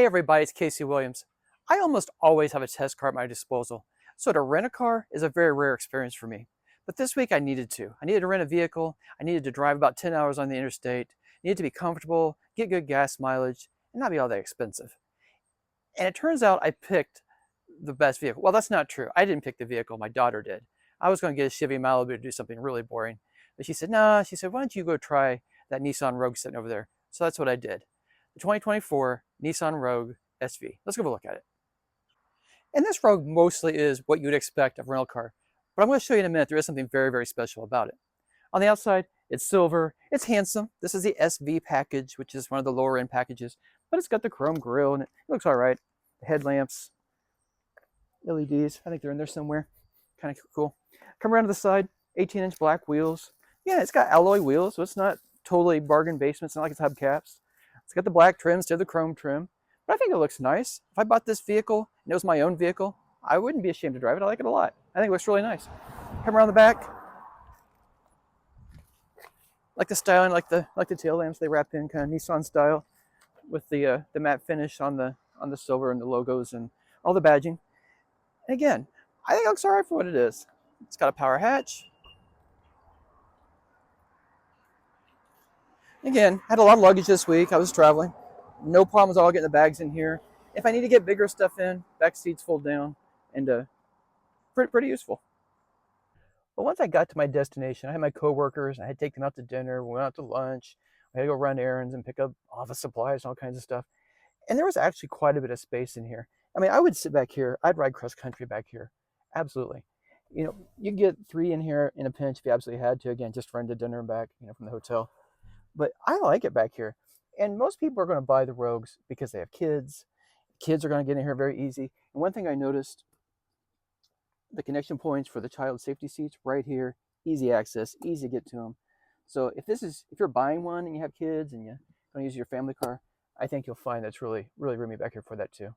everybody, it's Casey Williams. I almost always have a test car at my disposal, so to rent a car is a very rare experience for me. But this week I needed to. I needed to rent a vehicle, I needed to drive about 10 hours on the interstate, needed to be comfortable, get good gas mileage, and not be all that expensive. And it turns out I picked the best vehicle. Well, that's not true. I didn't pick the vehicle, my daughter did. I was going to get a Chevy Malibu to do something really boring. But she said, nah, she said, why don't you go try that Nissan Rogue sitting over there? So that's what I did. The 2024 Nissan Rogue SV. Let's go have a look at it. And this Rogue mostly is what you would expect of a rental car. But I'm going to show you in a minute, there is something very, very special about it. On the outside, it's silver. It's handsome. This is the SV package, which is one of the lower end packages. But it's got the chrome grille and it looks all right. The headlamps, LEDs, I think they're in there somewhere. Kind of cool. Come around to the side, 18-inch black wheels. Yeah, it's got alloy wheels, so it's not totally bargain basement. It's not like it's hubcaps. It's got the black trim instead of the chrome trim. But I think it looks nice. If I bought this vehicle and it was my own vehicle, I wouldn't be ashamed to drive it. I like it a lot. I think it looks really nice. Come around the back. Like the styling, like the tail lamps they wrap in kind of Nissan style with the matte finish on the silver and the logos and all the badging. And again, I think it looks all right for what it is. It's got a power hatch. Again, I had a lot of luggage this week. I was traveling. No problems at all getting the bags in here. If I need to get bigger stuff in, back seats fold down, and pretty useful. But once I got to my destination, I had my coworkers. I had to take them out to dinner. We went out to lunch. I had to go run errands and pick up office supplies and all kinds of stuff. And there was actually quite a bit of space in here. I mean, I would sit back here. I'd ride cross country back here. Absolutely. You know, you get 3 in here in a pinch if you absolutely had to. Again, just run to dinner and back, from the hotel. But I like it back here. And most people are going to buy the Rogues because they have kids. Kids are going to get in here very easy. And one thing I noticed, the connection points for the child safety seats right here, easy access, easy to get to them. So if you're buying one and you have kids and you want to use your family car, I think you'll find that's really, really roomy back here for that too.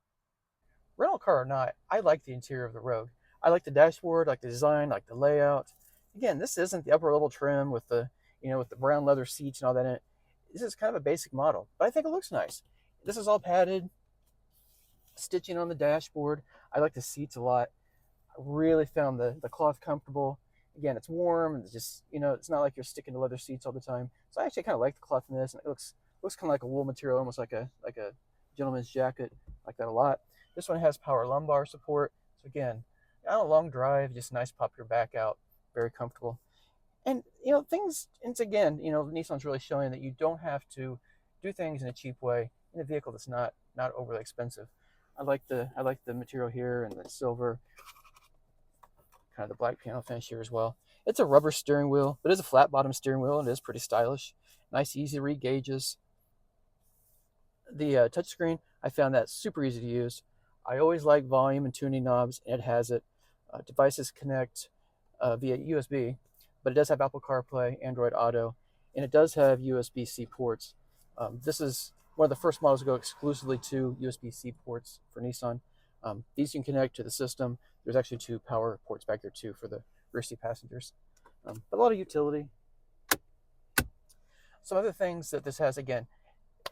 Rental car or not, I like the interior of the Rogue. I like the dashboard, I like the design, I like the layout. Again, this isn't the upper level trim with the brown leather seats and all that in it. This is kind of a basic model, but I think it looks nice. This is all padded, stitching on the dashboard. I like the seats a lot. I really found the cloth comfortable. Again, it's warm and it's just, it's not like you're sticking to leather seats all the time. So I actually kind of like the cloth in this, and it looks kind of like a wool material, almost like a gentleman's jacket. I like that a lot. This one has power lumbar support. So again, on a long drive, just nice, pop your back out, very comfortable. And it's again, Nissan's really showing that you don't have to do things in a cheap way in a vehicle that's not overly expensive. I like the material here and the silver, kind of the black piano finish here as well. It's a rubber steering wheel, but it's a flat bottom steering wheel and it is pretty stylish. Nice, easy to read gauges. The touchscreen, I found that super easy to use. I always like volume and tuning knobs, and it has it. Devices connect via USB, but it does have Apple CarPlay, Android Auto, and it does have USB-C ports. This is one of the first models to go exclusively to USB-C ports for Nissan. These you can connect to the system. There's actually 2 power ports back here too for the rear seat passengers. But a lot of utility. Some other things that this has, again,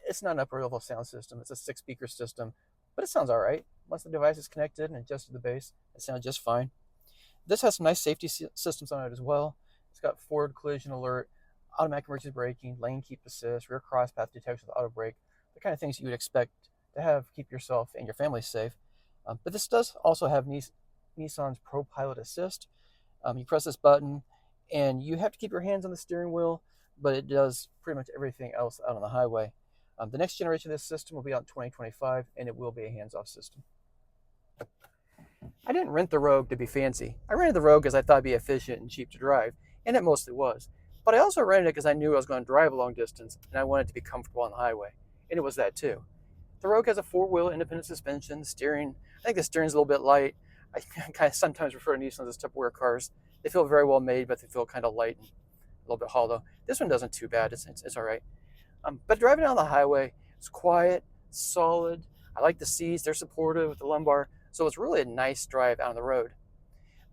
it's not an upper level sound system. It's a 6-speaker system, but it sounds all right. Once the device is connected and adjusted to the bass, it sounds just fine. This has some nice safety systems on it as well. It's got forward collision alert, automatic emergency braking, lane keep assist, rear cross path detection with auto brake, the kind of things you would expect to have keep yourself and your family safe. But this does also have Nissan's Pro Pilot Assist. You press this button and you have to keep your hands on the steering wheel, but it does pretty much everything else out on the highway. The next generation of this system will be out in 2025, and it will be a hands-off system. I didn't rent the Rogue to be fancy. I rented the Rogue because I thought it'd be efficient and cheap to drive, and it mostly was. But I also rented it because I knew I was going to drive a long distance, and I wanted it to be comfortable on the highway, and it was that teel. The Rogue has a 4-wheel independent suspension. Steering, I think the steering's a little bit light. I kind of sometimes refer to Nissan as Tupperware cars. They feel very well made, but they feel kind of light and a little bit hollow. This one doesn't too bad. It's all right. But driving down the highway, it's quiet, solid. I like the seats. They're supportive with the lumbar. So it's really a nice drive out on the road.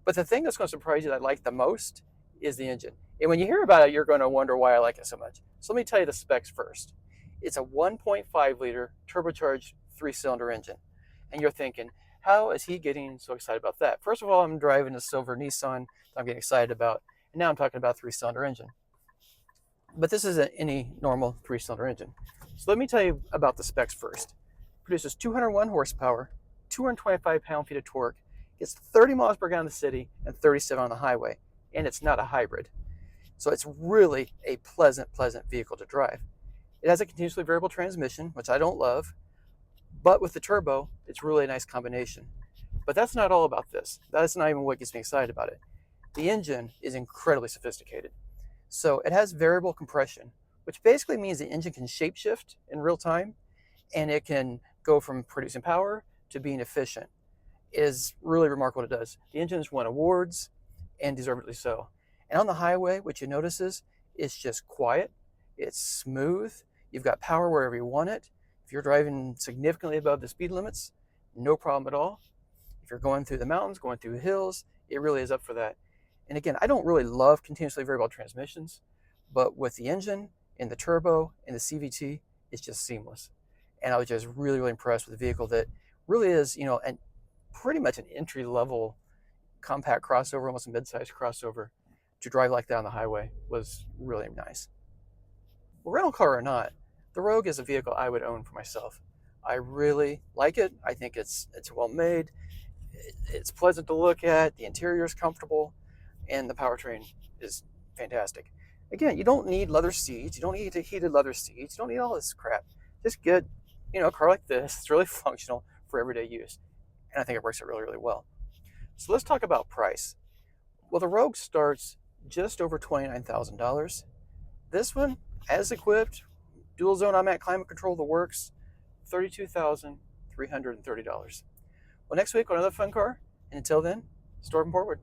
But the thing that's going to surprise you that I like the most is the engine. And when you hear about it, you're going to wonder why I like it so much. So let me tell you the specs first. It's a 1.5 liter turbocharged 3-cylinder engine. And you're thinking, how is he getting so excited about that? First of all, I'm driving a silver Nissan that I'm getting excited about. And now I'm talking about a 3-cylinder engine. But this isn't any normal 3-cylinder engine. So let me tell you about the specs first. It produces 201 horsepower, 225 pound-feet of torque, gets 30 miles per gallon in the city and 37 on the highway, and it's not a hybrid. So it's really a pleasant vehicle to drive. It has a continuously variable transmission, which I don't love, but with the turbo, it's really a nice combination. But that's not all about this. That's not even what gets me excited about it. The engine is incredibly sophisticated. So it has variable compression, which basically means the engine can shapeshift in real time, and it can go from producing power to being efficient. It is really remarkable what it does. The engine has won awards, and deservedly so. And on the highway, what you notice is it's just quiet, it's smooth, you've got power wherever you want it. If you're driving significantly above the speed limits, no problem at all. If you're going through the mountains, going through hills, it really is up for that. And again, I don't really love continuously variable transmissions, but with the engine and the turbo and the CVT, it's just seamless. And I was just really impressed with the vehicle that really is, and pretty much an entry-level compact crossover, almost a mid-sized crossover. To drive like that on the highway was really nice. Well, rental car or not, the Rogue is a vehicle I would own for myself. I really like it. I think it's well made. It's pleasant to look at. The interior is comfortable, and the powertrain is fantastic. Again, you don't need leather seats. You don't need heated leather seats. You don't need all this crap. Just get, a car like this. It's really functional for everyday use, and I think it works out really well. So let's talk about price. Well, the Rogue starts just over $29,000. This one, as equipped, dual zone automatic climate control, the works, $32,330. Well, next week on another fun car, and until then, storm forward.